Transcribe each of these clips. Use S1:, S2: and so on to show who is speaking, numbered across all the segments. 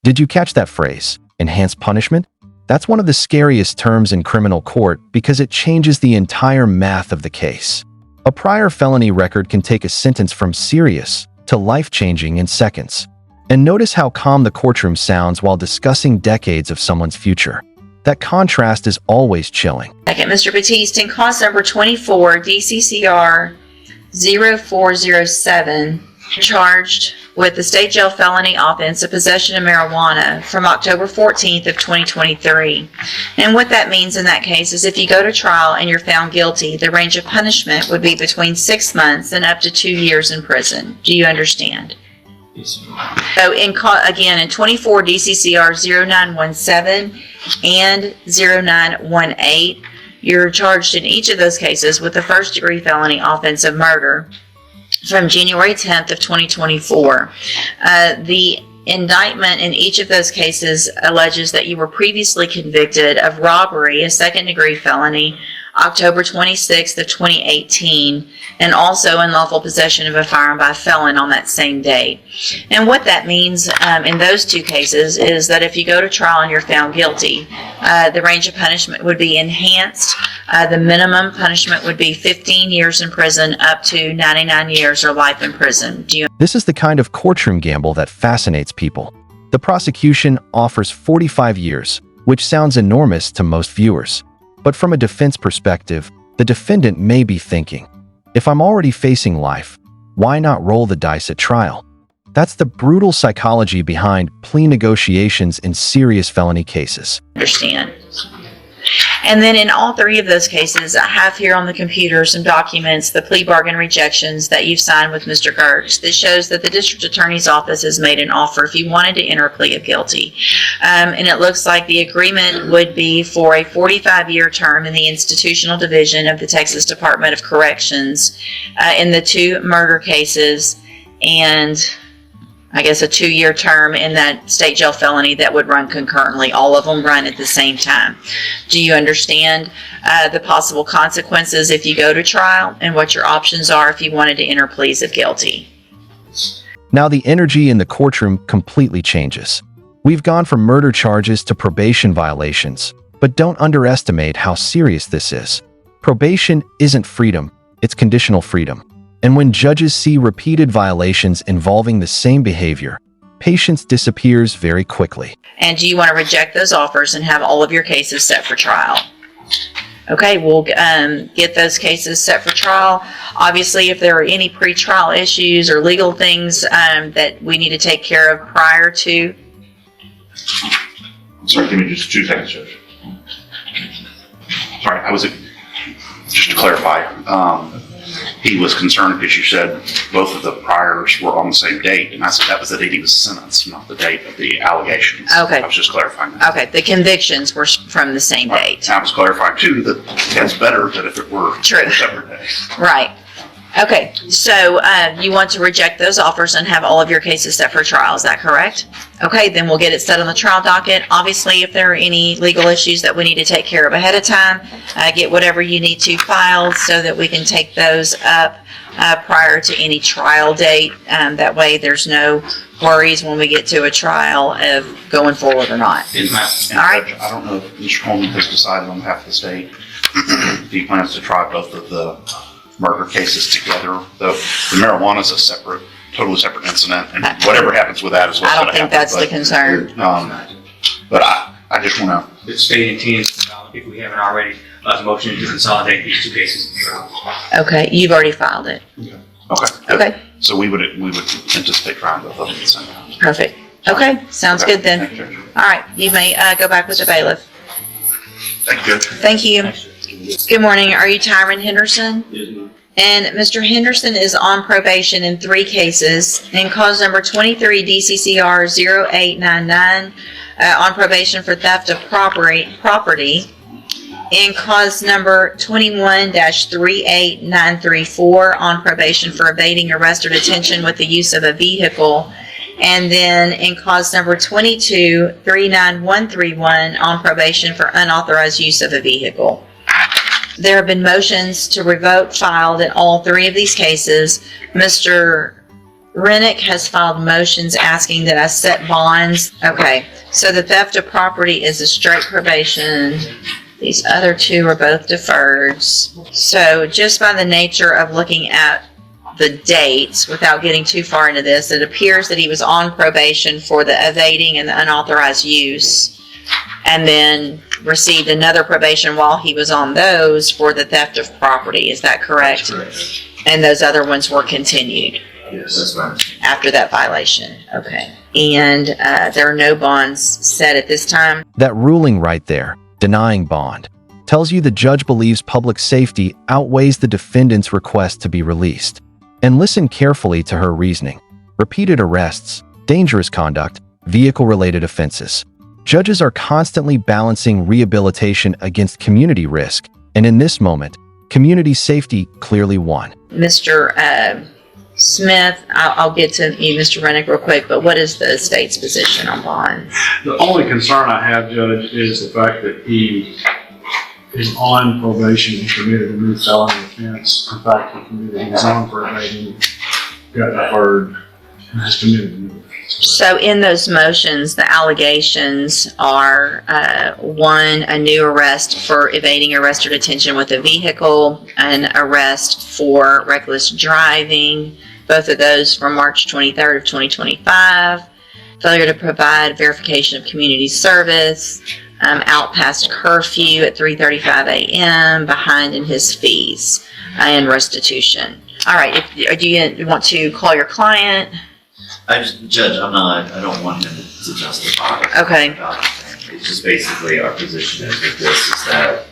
S1: Did you catch that phrase, enhanced punishment? That's one of the scariest terms in criminal court because it changes the entire math of the case. A prior felony record can take a sentence from serious to life-changing in seconds. And notice how calm the courtroom sounds while discussing decades of someone's future. That contrast is always chilling.
S2: Second, Mr. Batiste, in cause number 24, DCCR 0407, charged with the state jail felony offense of possession of marijuana from October 14th of 2023. And what that means in that case is if you go to trial and you're found guilty, the range of punishment would be between 6 months and up to 2 years in prison. Do you understand?
S3: Yes.
S2: So again, in 24 DCCR 0917 and 0918, you're charged in each of those cases with the first-degree felony offense of murder from January 10th of 2024. The indictment in each of those cases alleges that you were previously convicted of robbery, a second-degree felony, October 26th of 2018, and also unlawful possession of a firearm by a felon on that same day. And what that means in those two cases is that if you go to trial and you're found guilty, the range of punishment would be enhanced. The minimum punishment would be 15 years in prison up to 99 years or life in prison.
S1: This is the kind of courtroom gamble that fascinates people. The prosecution offers 45 years, which sounds enormous to most viewers. But from a defense perspective, the defendant may be thinking, if I'm already facing life, why not roll the dice at trial? That's the brutal psychology behind plea negotiations in serious felony cases.
S2: Understand. And then in all three of those cases, I have here on the computer some documents, the plea bargain rejections that you've signed with Mr. Gertz, that shows that the district attorney's office has made an offer if you wanted to enter a plea of guilty. And it looks like the agreement would be for a 45-year term in the institutional division of the Texas Department of Corrections in the 2 murder cases, and I guess a 2-year term in that state jail felony that would run concurrently. All of them run at the same time. Do you understand the possible consequences if you go to trial and what your options are if you wanted to enter pleas of guilty?
S1: Now the energy in the courtroom completely changes. We've gone from murder charges to probation violations, but don't underestimate how serious this is. Probation isn't freedom, it's conditional freedom. And when judges see repeated violations involving the same behavior, patience disappears very quickly.
S2: And do you want to reject those offers and have all of your cases set for trial? Okay, we'll get those cases set for trial. Obviously, if there are any pre-trial issues or legal things that we need to take care of prior to.
S4: Sorry, give me just 2 seconds, Judge. Sorry, just to clarify, he was concerned because you said both of the priors were on the same date, and I said that was the date he was sentenced, not the date of the allegations.
S2: Okay.
S4: I was just clarifying that.
S2: Okay, the convictions were from the same date.
S4: I was clarifying too that it's better than if it were
S2: True.
S4: separate days.
S2: Right. Okay, so you want to reject those offers and have all of your cases set for trial, is that correct? Okay, then we'll get it set on the trial docket. Obviously, if there are any legal issues that we need to take care of ahead of time, get whatever you need to filed so that we can take those up prior to any trial date. That way there's no worries when we get to a trial of going forward or not.
S4: And
S2: All right.
S4: Judge, I don't know if Mr. Coleman has decided on behalf of the state if he plans to try both of the murder cases together. The marijuana is a totally separate incident, and whatever happens with that is what's
S2: I
S4: going
S2: don't
S4: to
S2: think
S4: happen.
S2: that's the concern.
S4: But I just want to.
S3: The state intends, if we haven't already, a motion to consolidate these 2 cases.
S2: Okay, you've already filed it.
S4: Okay.
S2: Okay,
S4: So we would anticipate trying both of them at the same time.
S2: perfect. Okay, sounds good then.
S4: Thank you, Judge.
S2: All right, you may go back with the bailiff.
S4: Thank you, Judge.
S2: Thank you. Good morning. Are you Tyron Henderson? And Mr. Henderson is on probation in 3 cases. In cause number 23 DCCR 0899, on probation for theft of property. In cause number 21-38934, on probation for evading arrest or detention with the use of a vehicle. And then in cause number 22-39131, on probation for unauthorized use of a vehicle. There have been motions to revoke filed in all 3 of these cases. Mr. Rennick has filed motions asking that I set bonds. Okay, so the theft of property is a straight probation. These other two are both deferred. So just by the nature of looking at the dates, without getting too far into this, it appears that he was on probation for the evading and the unauthorized use, and then received another probation while he was on those for the theft of property. Is that correct?
S5: That's correct.
S2: And those other ones were continued
S5: Yes, that's right.
S2: after that violation. Okay. And there are no bonds set at this time.
S1: That ruling right there, denying bond, tells you the judge believes public safety outweighs the defendant's request to be released. And listen carefully to her reasoning. Repeated arrests, dangerous conduct, vehicle-related offenses. Judges are constantly balancing rehabilitation against community risk, and in this moment, community safety clearly won.
S2: Mr. Smith, I'll get to you, Mr. Rennick, real quick, but what is the state's position on bonds?
S6: The only concern I have, Judge, is the fact that he is on probation and committed a new felony offense. In fact, he was on for evading, got deferred, and has committed a new offense.
S2: So in those motions, the allegations are, one, a new arrest for evading arrest or detention with a vehicle, an arrest for reckless driving, both of those from March 23rd of 2025, failure to provide verification of community service, out past curfew at 3:35 a.m., behind in his fees, and restitution. All right, do you want to call your client?
S5: Judge, I don't want him to justify.
S2: Okay.
S5: It's just basically our position is with this is that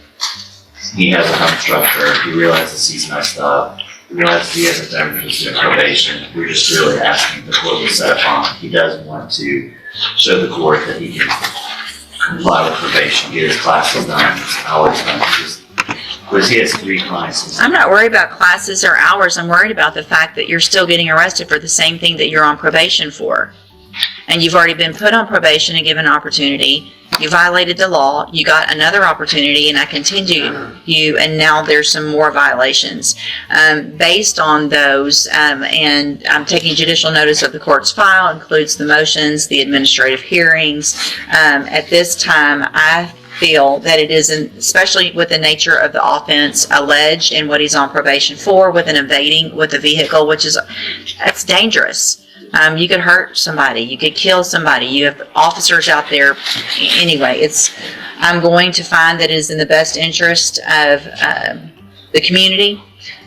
S5: he has a home instructor, he realizes he's messed up, he realizes he hasn't done his probation. We're just really asking the court to set a bond. He does want to show the court that he can comply with probation, get his classes done, his hours done. Because he has 3 clients.
S2: I'm not worried about classes or hours. I'm worried about the fact that you're still getting arrested for the same thing that you're on probation for. And you've already been put on probation and given an opportunity. You violated the law. You got another opportunity, and I continued you, and now there's some more violations. Based on those, and I'm taking judicial notice of the court's file, includes the motions, the administrative hearings. At this time, I feel that it is, especially with the nature of the offense alleged and what he's on probation for, with an evading with a vehicle, that's dangerous. You could hurt somebody, you could kill somebody, you have officers out there. Anyway, I'm going to find that it is in the best interest of the community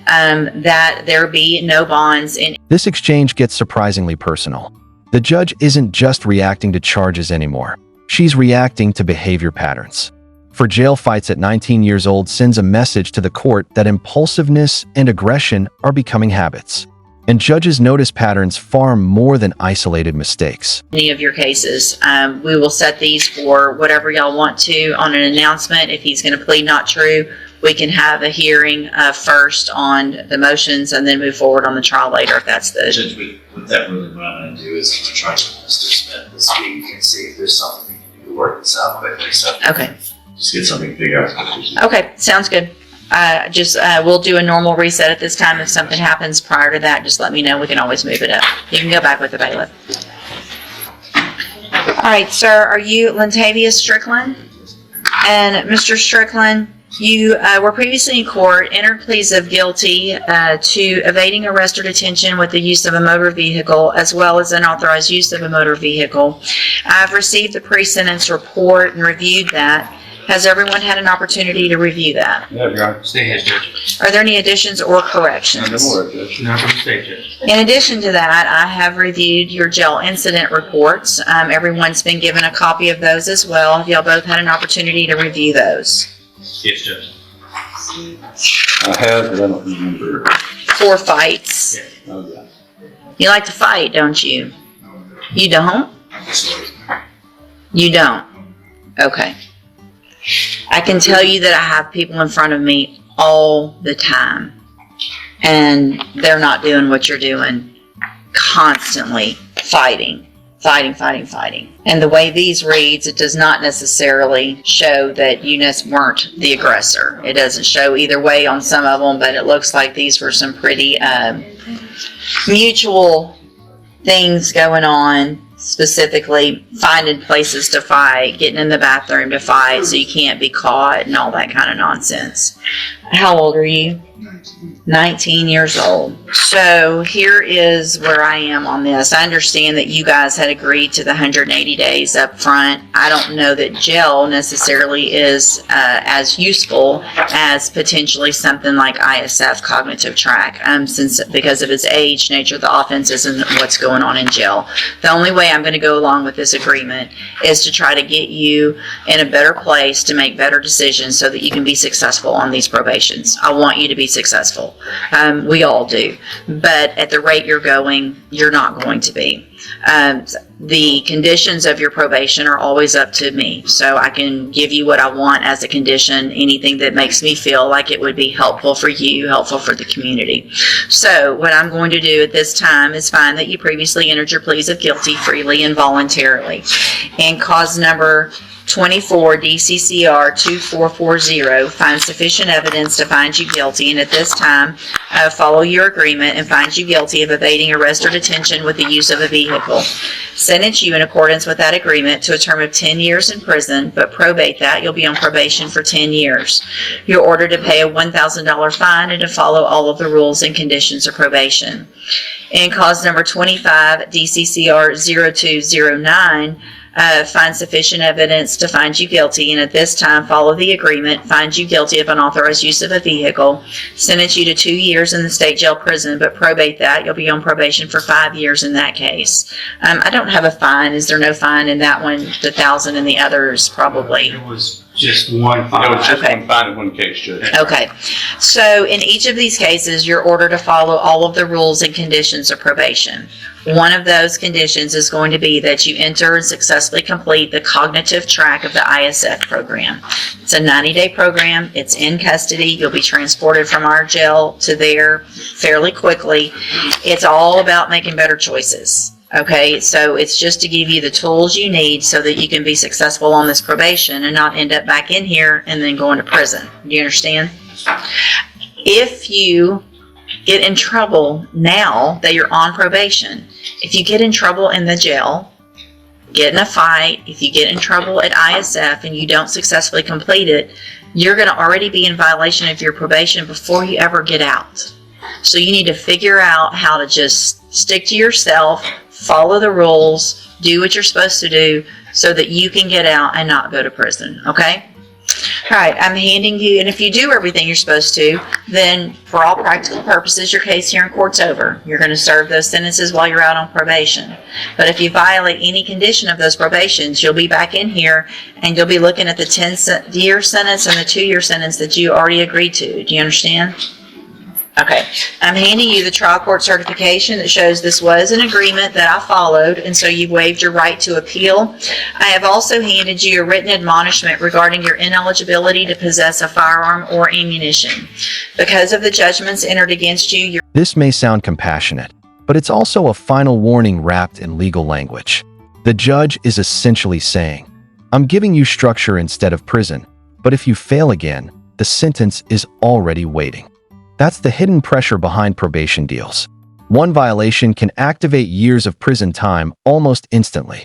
S2: that there be no bonds.
S1: This exchange gets surprisingly personal. The judge isn't just reacting to charges anymore. She's reacting to behavior patterns. For jail fights at 19 years old sends a message to the court that impulsiveness and aggression are becoming habits. And judges notice patterns far more than isolated mistakes.
S2: Any of your cases, we will set these for whatever y'all want to on an announcement. If he's going to plead not true, we can have a hearing first on the motions and then move forward on the trial later if that's the...
S5: Judge, with that ruling, what I'm going to do is to try to Mr. Smith this week and see if there's something we can do to work this out quickly. So
S2: Okay.
S5: Just get something figured out.
S2: Okay, sounds good. We'll do a normal reset at this time. If something happens prior to that, just let me know. We can always move it up. You can go back with the bailiff. All right, sir, are you Lentavius Strickland? And Mr. Strickland, you were previously in court, entered pleas of guilty to evading arrest or detention with the use of a motor vehicle, as well as unauthorized use of a motor vehicle. I've received the pre-sentence report and reviewed that. Has everyone had an opportunity to review that?
S6: Yeah, Your Honor.
S3: Stay here, Judge.
S2: Are there any additions or corrections?
S3: Not from the state, Judge.
S2: In addition to that, I have reviewed your jail incident reports. Everyone's been given a copy of those as well. Have y'all both had an opportunity to review those?
S3: Yes, Judge.
S6: I have, but I don't remember.
S2: 4 fights.
S3: Yeah.
S6: Oh, yeah.
S2: You like to fight, don't you? You don't? You don't? Okay. I can tell you that I have people in front of me all the time, and they're not doing what you're doing. Constantly fighting. And the way these reads, it does not necessarily show that you weren't the aggressor. It doesn't show either way on some of them, but it looks like these were some pretty mutual things going on, specifically finding places to fight, getting in the bathroom to fight so you can't be caught and all that kind of nonsense. How old are you? 19 years old. So here is where I am on this. I understand that you guys had agreed to the 180 days up front. I don't know that jail necessarily is as useful as potentially something like ISF, cognitive track, since because of his age, nature of the offenses, and what's going on in jail. The only way I'm going to go along with this agreement is to try to get you in a better place to make better decisions so that you can be successful on these probations. I want you to be successful. We all do. But at the rate you're going, you're not going to be. The conditions of your probation are always up to me. So I can give you what I want as a condition, anything that makes me feel like it would be helpful for you, helpful for the community. So what I'm going to do at this time is find that you previously entered your pleas of guilty freely and voluntarily. And cause number 24 DCCR 2440, find sufficient evidence to find you guilty, and at this time follow your agreement and find you guilty of evading arrest or detention with the use of a vehicle. Sentence you in accordance with that agreement to a term of 10 years in prison, but probate that. You'll be on probation for 10 years. You're ordered to pay a $1,000 fine and to follow all of the rules and conditions of probation. In cause number 25 DCCR 0209, find sufficient evidence to find you guilty, and at this time follow the agreement, find you guilty of unauthorized use of a vehicle, sentence you to 2 years in the state jail prison, but probate that. You'll be on probation for 5 years in that case. I don't have a fine. Is there no fine in that one? The 1,000 and the others probably.
S3: It was just one fine.
S4: It was just
S2: Okay.
S4: one fine in one case, Judge.
S2: Okay, so in each of these cases, you're ordered to follow all of the rules and conditions of probation. One of those conditions is going to be that you enter and successfully complete the cognitive track of the ISF program. It's a 90-day program. It's in custody. You'll be transported from our jail to there fairly quickly. It's all about making better choices. Okay, so it's just to give you the tools you need so that you can be successful on this probation and not end up back in here and then going to prison. Do you understand? If you get in trouble now that you're on probation, if you get in trouble in the jail, get in a fight, if you get in trouble at ISF and you don't successfully complete it, you're going to already be in violation of your probation before you ever get out. So you need to figure out how to just stick to yourself, follow the rules, do what you're supposed to do so that you can get out and not go to prison, okay? All right, I'm handing you, and if you do everything you're supposed to, then for all practical purposes, your case here in court's over. You're going to serve those sentences while you're out on probation. But if you violate any condition of those probations, you'll be back in here and you'll be looking at the 10-year sentence and the 2-year sentence that you already agreed to. Do you understand? Okay, I'm handing you the trial court certification that shows this was an agreement that I followed, and so you waived your right to appeal. I have also handed you a written admonishment regarding your ineligibility to possess a firearm or ammunition. Because of the judgments entered against you,
S1: This may sound compassionate, but it's also a final warning wrapped in legal language. The judge is essentially saying, I'm giving you structure instead of prison, but if you fail again, the sentence is already waiting. That's the hidden pressure behind probation deals. One violation can activate years of prison time almost instantly.